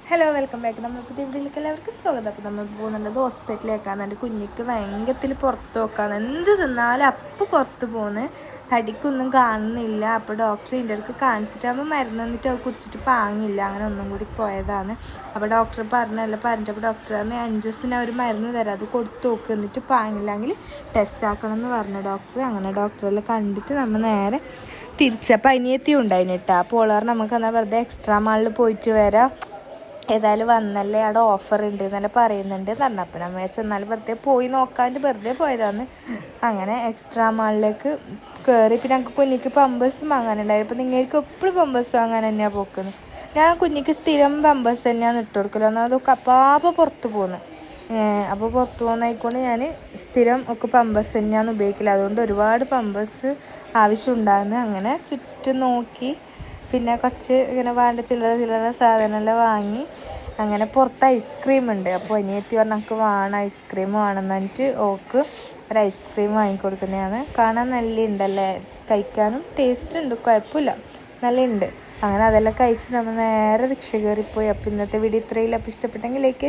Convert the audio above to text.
Hello welcome back. നമ്മൾ പുതിയ വീട്ടിലേക്ക് എല്ലാവർക്കും സ്വാഗതം. അപ്പോൾ നമ്മൾ പോകുന്നുള്ളത് ഹോസ്പിറ്റലിലേക്കാണ്. എൻ്റെ കുഞ്ഞിക്ക് ഭയങ്കരത്തിൽ പുറത്ത് നോക്കാണ്. എന്ത് തിന്നാലും അപ്പോൾ പുറത്ത് പോകുന്നു. തടിക്കൊന്നും കാണുന്നില്ല. അപ്പോൾ ഡോക്ടർ ഇതിൻ്റെ അടുക്ക് കാണിച്ചിട്ടാകുമ്പോൾ മരുന്ന് തന്നിട്ട് അത് കുടിച്ചിട്ട് പാങ്ങില്ല. അങ്ങനെ ഒന്നും കൂടി പോയതാണ്. അപ്പോൾ ഡോക്ടർ പറഞ്ഞപ്പോൾ ഡോക്ടർ പറഞ്ഞ് 5 ദിവസത്തിന് ഒരു മരുന്ന് തരാം, അത് കൊടുത്ത് നോക്ക്, എന്നിട്ട് പാങ്ങില്ലെങ്കിൽ ടെസ്റ്റ് ആക്കണം എന്ന് പറഞ്ഞു ഡോക്ടർ. അങ്ങനെ ഡോക്ടറെല്ലാം കണ്ടിട്ട് നമ്മൾ നേരെ തിരിച്ചപ്പോൾ അനിയത്തിയും ഉണ്ടായിരുന്നു കേട്ടോ. അപ്പോൾ ഓളർ നമുക്ക് എന്നാൽ വെറുതെ എക്സ്ട്രാ മാളിൽ പോയിട്ട് വരാം, ഏതായാലും വന്നല്ലേ, അവിടെ ഓഫർ ഉണ്ട് എന്നെല്ലാം പറയുന്നുണ്ട് എന്ന്. അപ്പം നമ്മൾ ചെന്നാലും വെറുതെ പോയി നോക്കാണ്ട് വെറുതെ പോയതാണ്. അങ്ങനെ എക്സ്ട്രാ മാളിലേക്ക് കയറി. പിന്നെ ഞങ്ങൾക്ക് കുഞ്ഞിക്ക് പമ്പേഴ്സ് വാങ്ങാനുണ്ടായിരുന്നു. അപ്പോൾ നിങ്ങൾക്ക് എപ്പോഴും പമ്പേഴ്സ് വാങ്ങാൻ തന്നെയാണ് പോക്കുന്നത്. ഞാൻ കുഞ്ഞിക്ക് സ്ഥിരം പമ്പേഴ്സ് തന്നെയാണ് ഇട്ട് കൊടുക്കല്. അതൊക്കെ അപ്പാപ്പോൾ പുറത്ത് പോകുന്നു. അപ്പോൾ പുറത്ത് പോകുന്നതായിക്കൊണ്ട് ഞാൻ സ്ഥിരം ഒക്കെ പമ്പേഴ്സ് തന്നെയാണ് ഉപയോഗിക്കല്. അതുകൊണ്ട് ഒരുപാട് പമ്പേഴ്സ് ആവശ്യമുണ്ടാകുന്നു. അങ്ങനെ ചുറ്റും നോക്കി പിന്നെ കുറച്ച് ഇങ്ങനെ വേണ്ട ചില്ലറ സാധനമെല്ലാം വാങ്ങി. അങ്ങനെ പുറത്ത് ഐസ്ക്രീം ഉണ്ട്. അപ്പോൾ അനിയത്തി പറഞ്ഞാൽ നമുക്ക് വേണം ഐസ്ക്രീം വേണമെന്ന് പറഞ്ഞിട്ട് ഓക്ക് ഒരു ഐസ്ക്രീം വാങ്ങിക്കൊടുക്കുന്നതാണ്. കാണാൻ നല്ല ഉണ്ടല്ലേ, കഴിക്കാനും ടേസ്റ്റ് ഉണ്ട്, കുഴപ്പമില്ല, നല്ല ഉണ്ട്. അങ്ങനെ അതെല്ലാം കഴിച്ച് നമ്മൾ നേരെ റിക്ഷ കയറിപ്പോയി. അപ്പോൾ ഇന്നത്തെ വീഡിയോ ഇത്രയില്ല. അപ്പോൾ ഇഷ്ടപ്പെട്ടെങ്കിൽ ലൈക്ക്